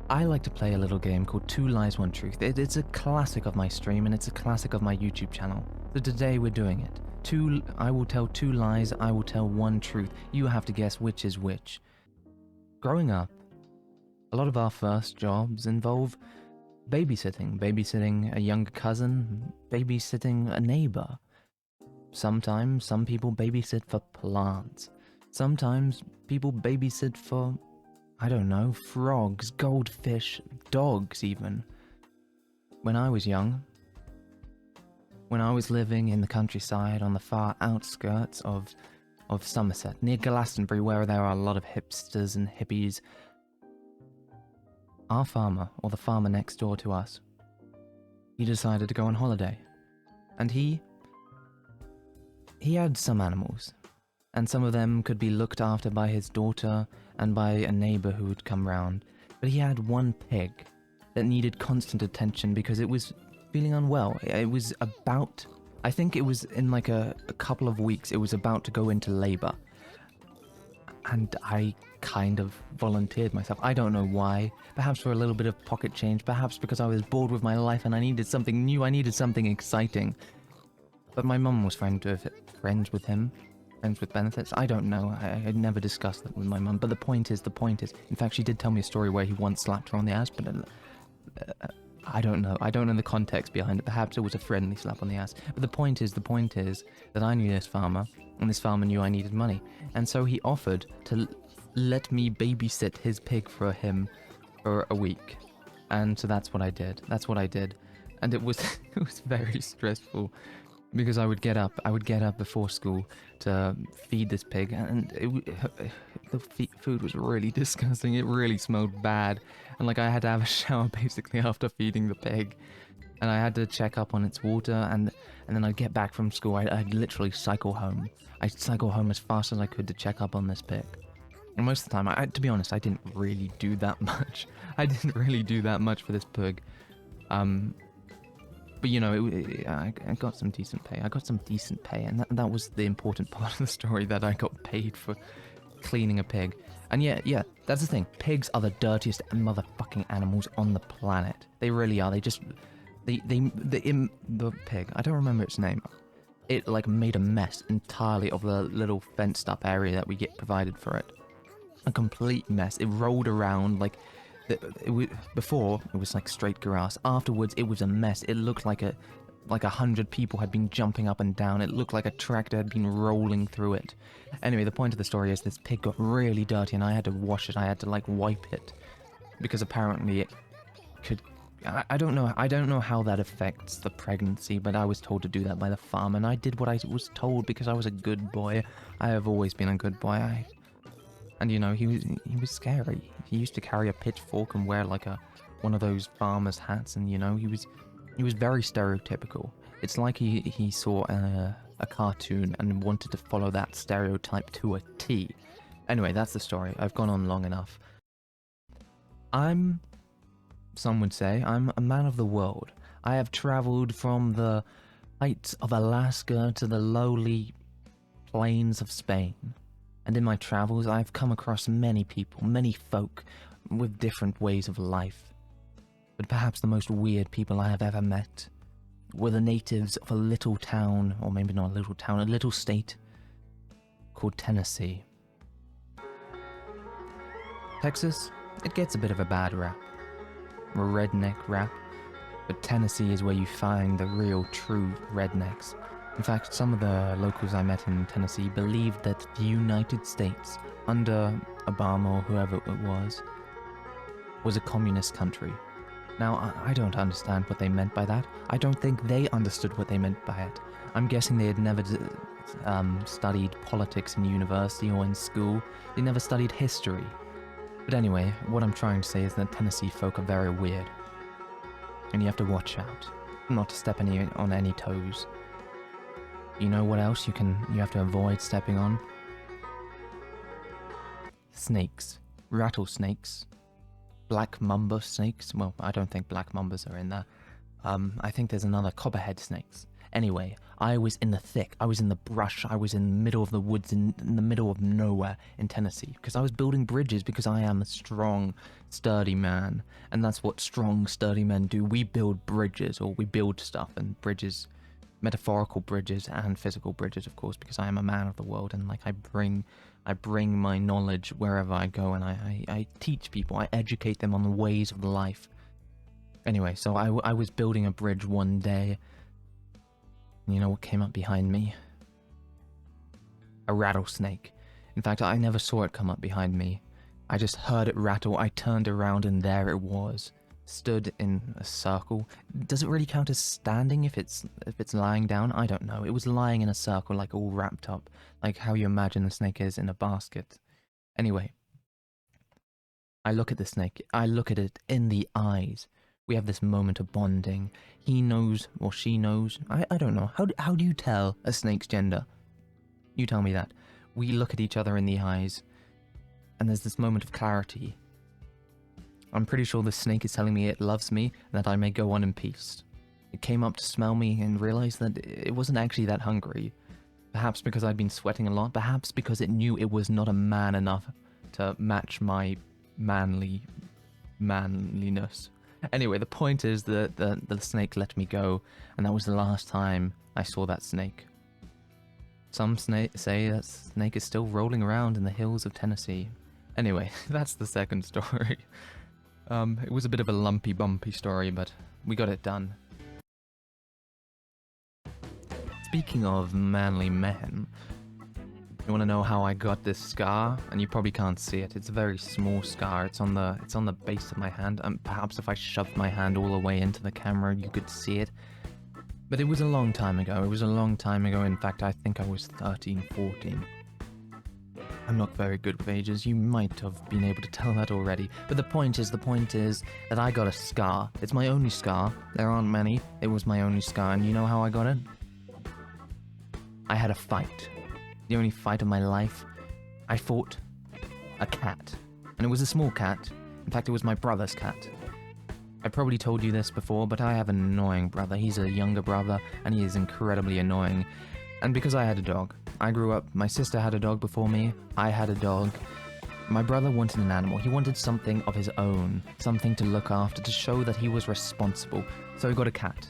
I like to play a little game called Two Lies, One Truth. It's a classic of my stream and it's a classic of my YouTube channel. So today we're doing it. I will tell two lies, I will tell one truth. You have to guess which is which. Growing up, a lot of our first jobs involve babysitting a younger cousin, babysitting a neighbor. Sometimes some people babysit for plants. Sometimes people babysit for, I don't know, frogs, goldfish, dogs even. When I was young, when I was living in the countryside on the far outskirts of Somerset, near Glastonbury, where there are a lot of hipsters and hippies, our farmer, or the farmer next door to us, he decided to go on holiday. And he had some animals, and some of them could be looked after by his daughter and by a neighbor who would come round. But he had one pig that needed constant attention because it was feeling unwell. It was about, I think it was in like a couple of weeks, it was about to go into labor. And I kind of volunteered myself. I don't know why. Perhaps for a little bit of pocket change. Perhaps because I was bored with my life and I needed something new. I needed something exciting. But my mum was friends with him. Friends with benefits. I don't know. I never discussed that with my mum. But the point is. In fact, she did tell me a story where he once slapped her on the ass. But I don't know. I don't know the context behind it. Perhaps it was a friendly slap on the ass. But the point is that I knew this farmer. And this farmer knew I needed money. And so he offered to let me babysit his pig for him for a week. And so that's what I did. And it was it was very stressful because I would get up before school to feed this pig, and the food was really disgusting. It really smelled bad, and like I had to have a shower basically after feeding the pig. And I had to check up on its water, and then I'd get back from school. I'd literally cycle home. I'd cycle home as fast as I could to check up on this pig. And most of the time, to be honest, I didn't really do that much. I didn't really do that much for this pig. But you know, I got some decent pay. And that was the important part of the story, that I got paid for cleaning a pig. And yeah, that's the thing. Pigs are the dirtiest motherfucking animals on the planet. They really are. The pig, I don't remember its name. It like made a mess entirely of the little fenced up area that we get provided for it. A complete mess. It rolled around like before it was like straight grass. Afterwards it was a mess. It looked like 100 people had been jumping up and down. It looked like a tractor had been rolling through it. Anyway, the point of the story is this pig got really dirty and I had to wash it. I had to like wipe it because apparently it could. I don't know how that affects the pregnancy, but I was told to do that by the farm, and I did what I was told because I was a good boy. I have always been a good boy. And you know, he was scary. He used to carry a pitchfork and wear like one of those farmer's hats, and you know, he was very stereotypical. It's like he saw a cartoon and wanted to follow that stereotype to a T. Anyway, that's the story. I've gone on long enough. Some would say I'm a man of the world. I have traveled from the heights of Alaska to the lowly plains of Spain. And in my travels, I've come across many people, many folk with different ways of life. But perhaps the most weird people I have ever met were the natives of a little town, or maybe not a little town, a little state called Tennessee. Texas, it gets a bit of a bad rap. A redneck rap, but Tennessee is where you find the real, true rednecks. In fact, some of the locals I met in Tennessee believed that the United States, under Obama or whoever it was a communist country. Now, I don't understand what they meant by that. I don't think they understood what they meant by it. I'm guessing they had never studied politics in university or in school. They never studied history. But anyway, what I'm trying to say is that Tennessee folk are very weird. And you have to watch out, not to step on any toes. You know what else you have to avoid stepping on? Snakes. Rattlesnakes. Black mamba snakes. Well, I don't think black mambas are in there. I think there's another copperhead snakes. Anyway, I was in the thick, I was in the brush, I was in the middle of the woods, in the middle of nowhere in Tennessee, because I was building bridges because I am a strong, sturdy man, and that's what strong, sturdy men do. We build bridges, or we build stuff, and bridges, metaphorical bridges and physical bridges, of course, because I am a man of the world, and like I bring my knowledge wherever I go, and I teach people, I educate them on the ways of life. Anyway, so I was building a bridge one day. You know what came up behind me? A rattlesnake. In fact, I never saw it come up behind me. I just heard it rattle, I turned around, and there it was. Stood in a circle. Does it really count as standing if it's lying down? I don't know. It was lying in a circle, like all wrapped up, like how you imagine the snake is in a basket. Anyway, I look at the snake. I look at it in the eyes. We have this moment of bonding. He knows, or she knows. I don't know. How do you tell a snake's gender? You tell me that. We look at each other in the eyes, and there's this moment of clarity. I'm pretty sure the snake is telling me it loves me, and that I may go on in peace. It came up to smell me and realized that it wasn't actually that hungry. Perhaps because I'd been sweating a lot, perhaps because it knew it was not a man enough to match my manliness. Anyway, the point is that the snake let me go, and that was the last time I saw that snake. Some say that snake is still rolling around in the hills of Tennessee. Anyway, that's the second story. It was a bit of a lumpy, bumpy story, but we got it done. Speaking of manly men, you want to know how I got this scar? And you probably can't see it. It's a very small scar. It's on the base of my hand. Perhaps if I shoved my hand all the way into the camera, you could see it. But it was a long time ago. In fact, I think I was 13, 14. I'm not very good with ages. You might have been able to tell that already. But the point is that I got a scar. It's my only scar. There aren't many. It was my only scar. And you know how I got it? I had a fight. The only fight of my life. I fought a cat. And it was a small cat. In fact, it was my brother's cat. I probably told you this before, but I have an annoying brother. He's a younger brother, and he is incredibly annoying. And because I had a dog, I grew up, my sister had a dog before me, I had a dog. My brother wanted an animal. He wanted something of his own, something to look after, to show that he was responsible. So he got a cat.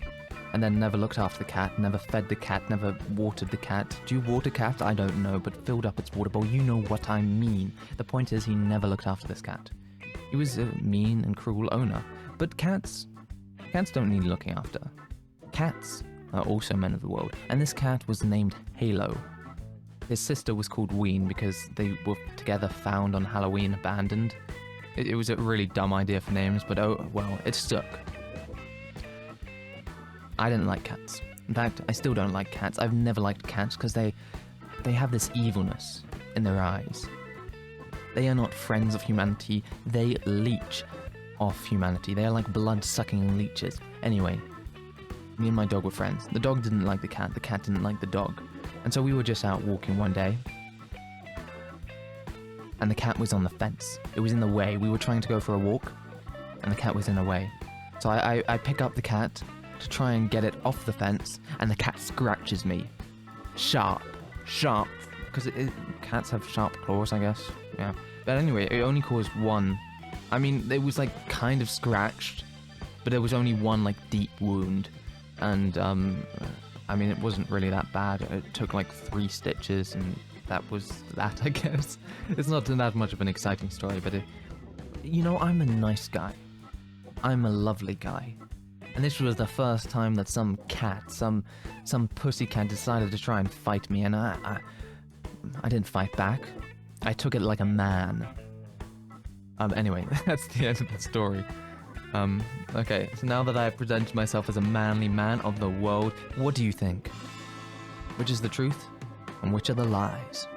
And then never looked after the cat, never fed the cat, never watered the cat. Do you water cats? I don't know, but filled up its water bowl. You know what I mean. The point is, he never looked after this cat. He was a mean and cruel owner. But cats don't need looking after. Cats are also men of the world, and this cat was named Halo. His sister was called Ween because they were together found on Halloween abandoned. It was a really dumb idea for names, but oh well, it stuck. I didn't like cats. In fact, I still don't like cats. I've never liked cats because they have this evilness in their eyes. They are not friends of humanity, they leech off humanity. They are like blood-sucking leeches. Anyway, me and my dog were friends. The dog didn't like the cat didn't like the dog. And so we were just out walking one day, and the cat was on the fence. It was in the way. We were trying to go for a walk, and the cat was in the way. So I pick up the cat to try and get it off the fence, and the cat scratches me. Sharp, because cats have sharp claws, I guess. Yeah. But anyway, it only caused one. I mean, it was like kind of scratched, but there was only one like deep wound, and I mean, it wasn't really that bad. It took like 3 stitches, and that was that, I guess. It's not that much of an exciting story, but you know, I'm a nice guy. I'm a lovely guy. And this was the first time that some cat, some pussycat decided to try and fight me, and I didn't fight back. I took it like a man. Anyway, that's the end of the story. Okay, so now that I have presented myself as a manly man of the world, what do you think? Which is the truth, and which are the lies?